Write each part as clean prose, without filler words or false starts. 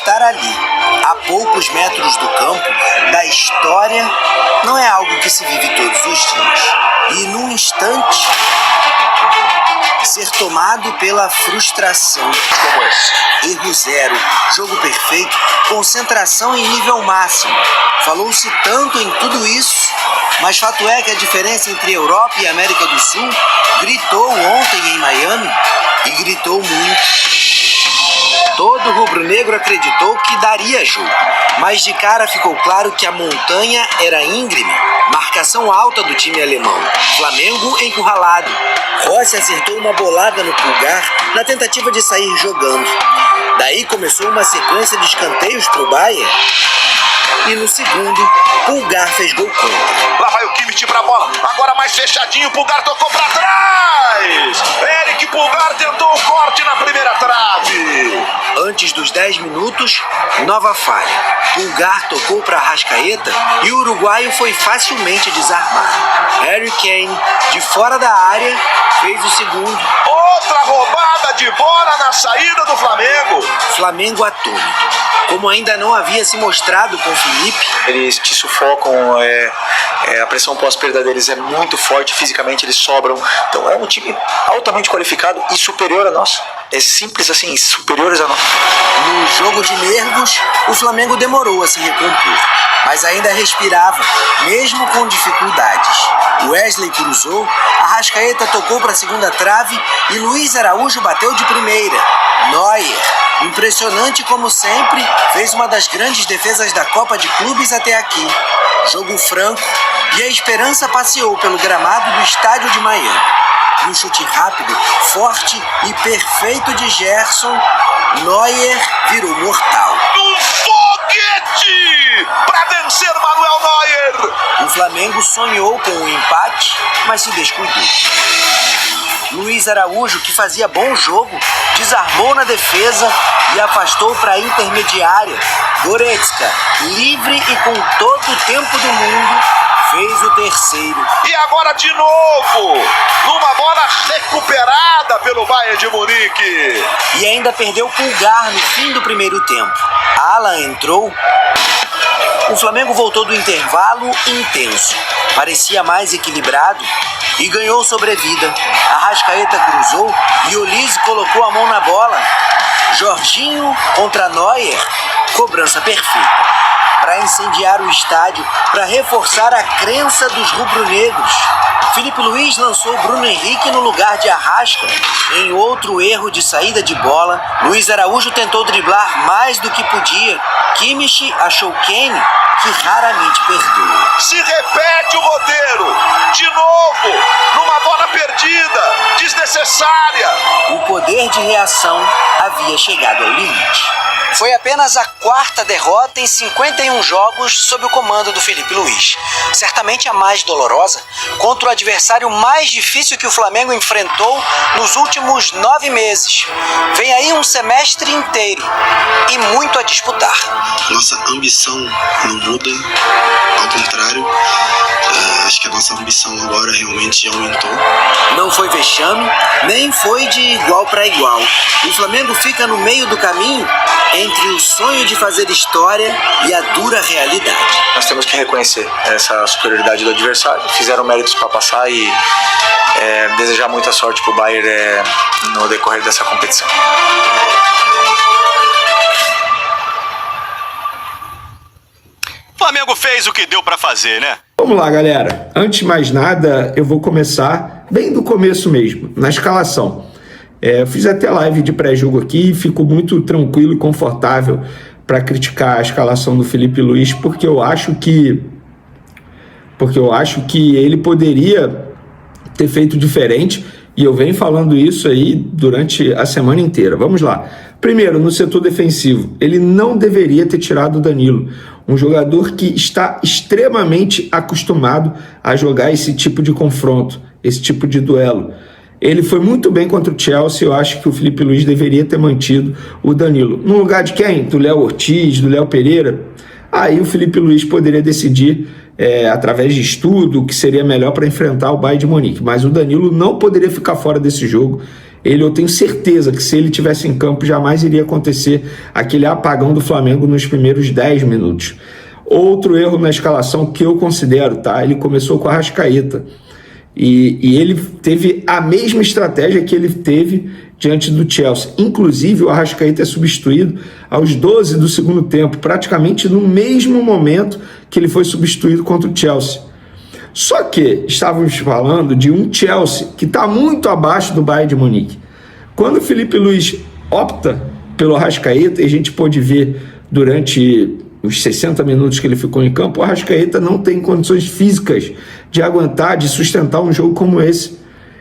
estar ali, a poucos metros do campo, da história, não é algo que se vive todos os dias. E num instante, ser tomado pela frustração. Como esse. Erro zero, jogo perfeito, concentração em nível máximo. Falou-se tanto em tudo isso, mas fato é que a diferença entre Europa e América do Sul gritou ontem em Miami e gritou muito. Todo rubro-negro acreditou que daria jogo, mas de cara ficou claro que a montanha era íngreme. Marcação alta do time alemão. Flamengo encurralado. Rossi acertou uma bolada no Pulgar na tentativa de sair jogando. Daí começou uma sequência de escanteios para o Bayern. E no segundo, Pulgar fez gol contra. Lá vai o Kimmich pra bola. Agora mais fechadinho, Pulgar tocou pra trás. Eric Pulgar tentou o corte na primeira trave. Antes dos 10 minutos, nova falha. Pulgar tocou para Arrascaeta e o uruguaio foi facilmente desarmado. Harry Kane, de fora da área, fez o segundo. Outra roubada de bola na saída do Flamengo. Flamengo atônito. Como ainda não havia se mostrado com Felipe. Eles te sufocam, a pressão pós-perda deles é muito forte, fisicamente eles sobram. Então é um time altamente qualificado e superior a nós. É simples assim, superiores a nós. No jogo de nervos, o Flamengo demorou a se recompor, mas ainda respirava, mesmo com dificuldades. Wesley cruzou, Arrascaeta tocou para a segunda trave e Luiz Araújo bateu de primeira. Neuer, impressionante como sempre, fez uma das grandes defesas da Copa de Clubes até aqui. Jogo franco e a esperança passeou pelo gramado do estádio de Miami. No chute rápido, forte e perfeito de Gerson, Neuer virou mortal. Um foguete para vencer Manuel Neuer. O Flamengo sonhou com o empate, mas se descuidou. Luiz Araújo, que fazia bom jogo, desarmou na defesa e afastou para a intermediária. Goretzka, livre e com todo o tempo do mundo, fez o terceiro. E agora de novo, numa bola recuperada pelo Bayern de Munique. E ainda perdeu o Pulgar no fim do primeiro tempo. Alan entrou. O Flamengo voltou do intervalo intenso. Parecia mais equilibrado e ganhou sobrevida. Arrascaeta cruzou e Olise colocou a mão na bola. Jorginho contra Neuer. Cobrança perfeita. Para incendiar o estádio, para reforçar a crença dos rubro-negros. Felipe Luiz lançou Bruno Henrique no lugar de Arrasca. Em outro erro de saída de bola, Luiz Araújo tentou driblar mais do que podia. Kimmich achou Kane, que raramente perdoa. Se repete o roteiro, de novo, numa bola perdida, desnecessária. O poder de reação havia chegado ao limite. Foi apenas a quarta derrota em 51 jogos sob o comando do Felipe Luiz. Certamente a mais dolorosa contra o adversário mais difícil que o Flamengo enfrentou nos últimos 9 meses. Vem aí um semestre inteiro e muito a disputar. Nossa ambição não muda, ao contrário, acho que a nossa ambição agora realmente aumentou. Não foi vexame, nem foi de igual para igual. O Flamengo fica no meio do caminho entre o sonho de fazer história e a dura realidade. Nós temos que reconhecer essa superioridade do adversário. Fizeram méritos para passar e desejar muita sorte para o Bayern no decorrer dessa competição. O Flamengo fez o que deu para fazer, né? Vamos lá, galera. Antes de mais nada, eu vou começar bem do começo mesmo, na escalação. Eu fiz até live de pré-jogo aqui e fico muito tranquilo e confortável para criticar a escalação do Felipe Luiz, porque eu acho que ele poderia ter feito diferente, e eu venho falando isso aí durante a semana inteira. Vamos lá. Primeiro, no setor defensivo, ele não deveria ter tirado o Danilo, um jogador que está extremamente acostumado a jogar esse tipo de confronto, esse tipo de duelo. Ele foi muito bem contra o Chelsea. Eu acho que o Felipe Luiz deveria ter mantido o Danilo. No lugar de quem? Do Léo Ortiz, do Léo Pereira? Aí o Felipe Luiz poderia decidir, através de estudo, o que seria melhor para enfrentar o Bayern de Munique. Mas o Danilo não poderia ficar fora desse jogo. Eu tenho certeza que se ele tivesse em campo, jamais iria acontecer aquele apagão do Flamengo nos primeiros 10 minutos. Outro erro na escalação que eu considero, tá? Ele começou com a Arrascaeta. E ele teve a mesma estratégia que ele teve diante do Chelsea. Inclusive, o Arrascaeta é substituído aos 12 do segundo tempo, praticamente no mesmo momento que ele foi substituído contra o Chelsea. Só que estávamos falando de um Chelsea que está muito abaixo do Bayern de Munique. Quando o Felipe Luiz opta pelo Arrascaeta, e a gente pôde ver durante os 60 minutos que ele ficou em campo, o Arrascaeta não tem condições físicas de aguentar, de sustentar um jogo como esse.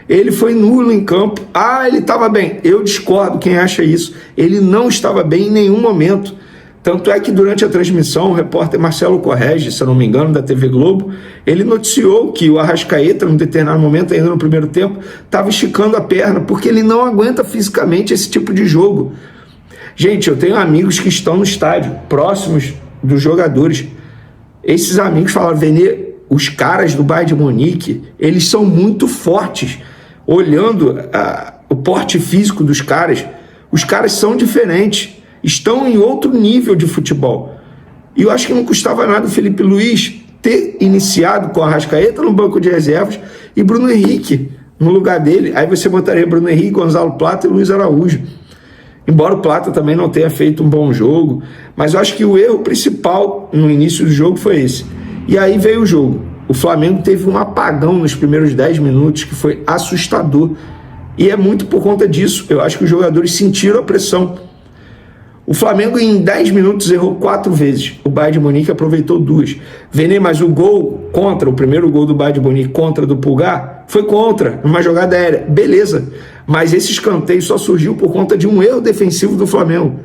Ele foi nulo em campo. Ele estava bem. Eu discordo quem acha isso. Ele não estava bem em nenhum momento. Tanto é que durante a transmissão, o repórter Marcelo Correge, se eu não me engano, da TV Globo, ele noticiou que o Arrascaeta, num determinado momento, ainda no primeiro tempo, estava esticando a perna, porque ele não aguenta fisicamente esse tipo de jogo. Gente, eu tenho amigos que estão no estádio, próximos dos jogadores. Esses amigos falaram: Vene, os caras do Bayern de Munique, eles são muito fortes. Olhando o porte físico dos caras, os caras são diferentes, estão em outro nível de futebol. E eu acho que não custava nada o Felipe Luiz ter iniciado com a Arrascaeta no banco de reservas e Bruno Henrique no lugar dele. Aí você botaria Bruno Henrique, Gonzalo Plata e Luiz Araújo. Embora o Plata também não tenha feito um bom jogo, mas eu acho que o erro principal no início do jogo foi esse. E aí veio o jogo. O Flamengo teve um apagão nos primeiros 10 minutos que foi assustador. E é muito por conta disso. Eu acho que os jogadores sentiram a pressão. O Flamengo em 10 minutos errou 4 vezes. O Bayern de Munique aproveitou 2. Vene, mas o gol contra, o primeiro gol do Bayern de Munique contra do Pulgar, foi contra, numa jogada aérea. Beleza. Mas esse escanteio só surgiu por conta de um erro defensivo do Flamengo.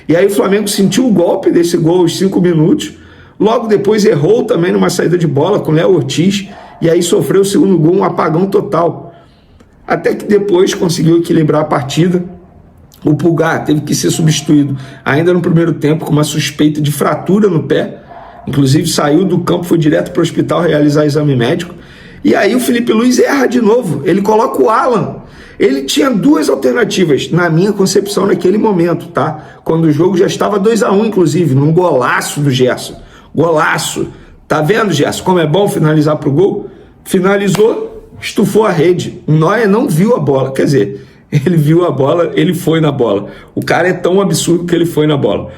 E aí o Flamengo sentiu o golpe desse gol aos 5 minutos. Logo depois errou também numa saída de bola com o Léo Ortiz. E aí sofreu o segundo gol, um apagão total. Até que depois conseguiu equilibrar a partida. O Pulgar teve que ser substituído ainda no primeiro tempo com uma suspeita de fratura no pé. Inclusive saiu do campo, foi direto para o hospital realizar exame médico. E aí o Felipe Luiz erra de novo. Ele coloca o Alan. Ele tinha 2 alternativas, na minha concepção, naquele momento, tá? Quando o jogo já estava 2-1, inclusive, num golaço do Gerson. Golaço. Tá vendo, Gerson, como é bom finalizar pro gol? Finalizou, estufou a rede. O Neuer não viu a bola. Quer dizer, ele viu a bola, ele foi na bola. O cara é tão absurdo que ele foi na bola.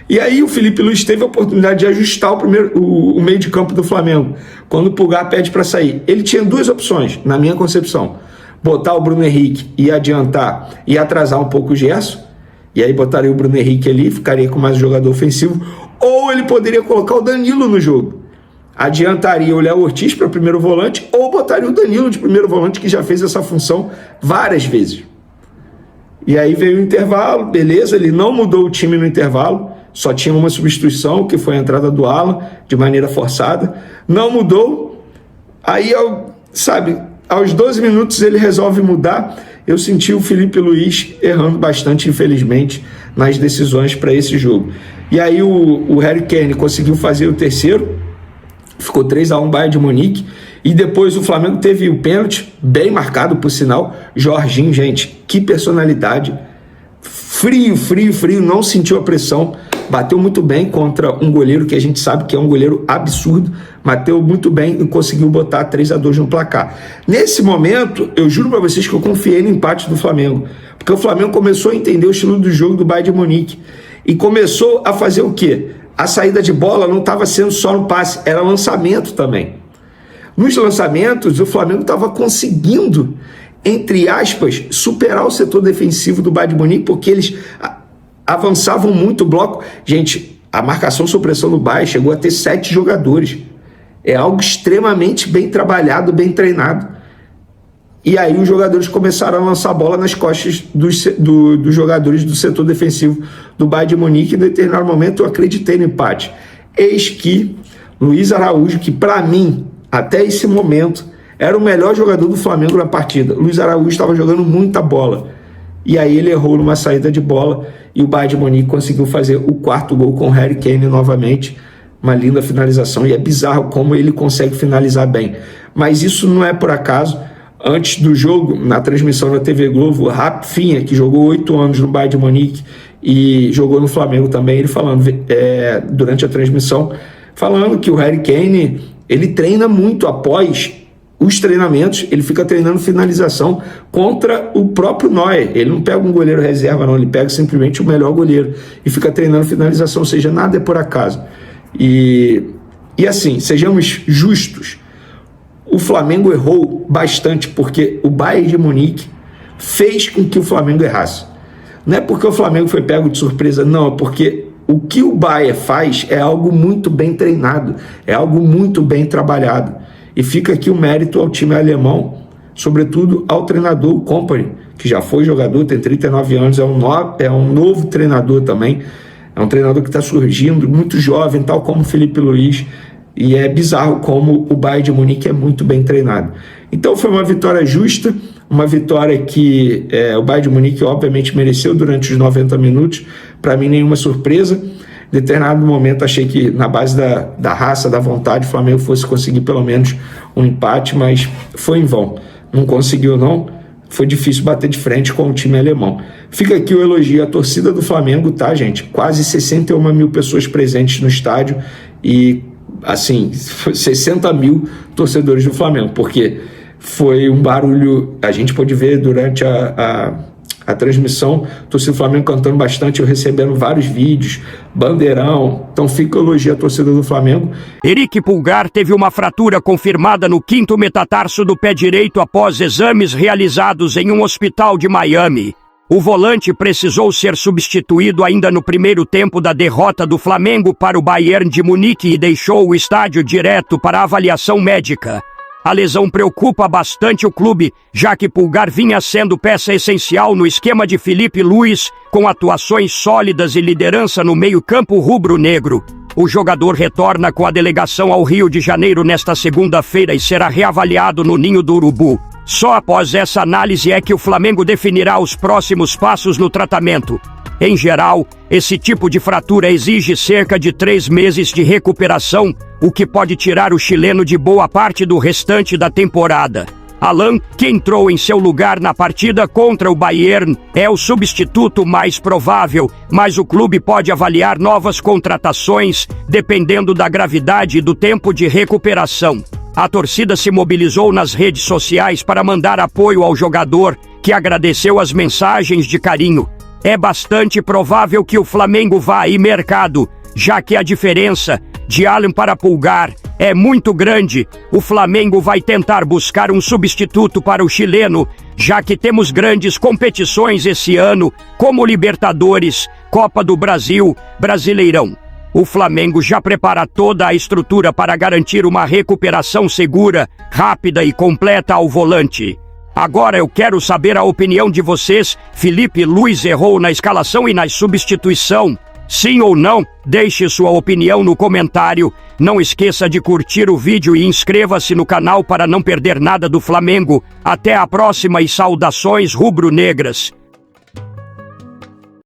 E aí o Felipe Luiz teve a oportunidade de ajustar o meio de campo do Flamengo. Quando o Pulgar pede para sair. Ele tinha 2 opções, na minha concepção. Botar o Bruno Henrique e adiantar e atrasar um pouco o Gerson. E aí botaria o Bruno Henrique ali, ficaria com mais um jogador ofensivo. Ou ele poderia colocar o Danilo no jogo. Adiantaria o Léo Ortiz para primeiro volante, ou botaria o Danilo de primeiro volante, que já fez essa função várias vezes. E aí veio o intervalo, beleza, ele não mudou o time no intervalo, só tinha uma substituição, que foi a entrada do Alan, de maneira forçada. Não mudou, aí, aos 12 minutos ele resolve mudar. Eu senti o Felipe Luiz errando bastante, infelizmente, nas decisões para esse jogo. E aí o Harry Kane conseguiu fazer o terceiro, ficou 3-1 Bayern de Munique, e depois o Flamengo teve o pênalti, bem marcado por sinal. Jorginho, gente, que personalidade, frio, não sentiu a pressão, bateu muito bem contra um goleiro que a gente sabe que é um goleiro absurdo, bateu muito bem e conseguiu botar 3-2 no placar. Nesse momento, eu juro para vocês que eu confiei no empate do Flamengo, porque o Flamengo começou a entender o estilo do jogo do Bayern de Munique, e começou a fazer o quê? A saída de bola não estava sendo só no passe, era lançamento também. Nos lançamentos, o Flamengo estava conseguindo, entre aspas, superar o setor defensivo do Bayern de Munique, porque eles avançavam muito o bloco. Gente, a marcação sob pressão do Bayern chegou a ter 7 jogadores. É algo extremamente bem trabalhado, bem treinado. E aí os jogadores começaram a lançar a bola nas costas dos jogadores do setor defensivo do Bayern de Munique. Em determinado momento eu acreditei no empate. Eis que Luiz Araújo, que para mim, até esse momento, era o melhor jogador do Flamengo na partida. Luiz Araújo estava jogando muita bola. E aí ele errou numa saída de bola e o Bayern de Munique conseguiu fazer o 4º gol com o Harry Kane novamente. Uma linda finalização, e é bizarro como ele consegue finalizar bem. Mas isso não é por acaso. Antes do jogo, na transmissão da TV Globo, o Rafinha, que jogou 8 anos no Bayern de Munique e jogou no Flamengo também, ele falando durante a transmissão, falando que o Harry Kane, ele treina muito após os treinamentos, ele fica treinando finalização contra o próprio Neuer. Ele não pega um goleiro reserva, não, ele pega simplesmente o melhor goleiro e fica treinando finalização, ou seja, nada é por acaso. E assim, sejamos justos, o Flamengo errou bastante porque o Bayern de Munique fez com que o Flamengo errasse. Não é porque o Flamengo foi pego de surpresa, não, é porque o que o Bayern faz é algo muito bem treinado, é algo muito bem trabalhado. E fica aqui o mérito ao time alemão, sobretudo ao treinador, o Kompany, que já foi jogador, tem 39 anos, é um novo treinador também, é um treinador que está surgindo, muito jovem, tal como o Felipe Luiz, e é bizarro como o Bayern de Munique é muito bem treinado. Então foi uma vitória justa, uma vitória que o Bayern de Munique obviamente mereceu durante os 90 minutos, para mim nenhuma surpresa. Em determinado momento achei que na base da raça, da vontade, o Flamengo fosse conseguir pelo menos um empate, mas foi em vão. Não conseguiu não, foi difícil bater de frente com o time alemão. Fica aqui o elogio à torcida do Flamengo, tá, gente? Quase 61 mil pessoas presentes no estádio e, assim, 60 mil torcedores do Flamengo, porque foi um barulho, a gente pôde ver durante a transmissão, a torcida do Flamengo cantando bastante, eu recebendo vários vídeos, bandeirão, então fica o elogio à torcida do Flamengo. Eric Pulgar teve uma fratura confirmada no 5º metatarso do pé direito após exames realizados em um hospital de Miami. O volante precisou ser substituído ainda no primeiro tempo da derrota do Flamengo para o Bayern de Munique e deixou o estádio direto para avaliação médica. A lesão preocupa bastante o clube, já que Pulgar vinha sendo peça essencial no esquema de Felipe Luiz, com atuações sólidas e liderança no meio-campo rubro-negro. O jogador retorna com a delegação ao Rio de Janeiro nesta segunda-feira e será reavaliado no Ninho do Urubu. Só após essa análise é que o Flamengo definirá os próximos passos no tratamento. Em geral, esse tipo de fratura exige cerca de 3 meses de recuperação, o que pode tirar o chileno de boa parte do restante da temporada. Alan, que entrou em seu lugar na partida contra o Bayern, é o substituto mais provável, mas o clube pode avaliar novas contratações, dependendo da gravidade e do tempo de recuperação. A torcida se mobilizou nas redes sociais para mandar apoio ao jogador, que agradeceu as mensagens de carinho. É bastante provável que o Flamengo vá ao mercado, já que a diferença de Alan para Pulgar é muito grande. O Flamengo vai tentar buscar um substituto para o chileno, já que temos grandes competições esse ano, como Libertadores, Copa do Brasil, Brasileirão. O Flamengo já prepara toda a estrutura para garantir uma recuperação segura, rápida e completa ao volante. Agora eu quero saber a opinião de vocês. Felipe Luiz errou na escalação e na substituição? Sim ou não? Deixe sua opinião no comentário. Não esqueça de curtir o vídeo e inscreva-se no canal para não perder nada do Flamengo. Até a próxima e saudações rubro-negras.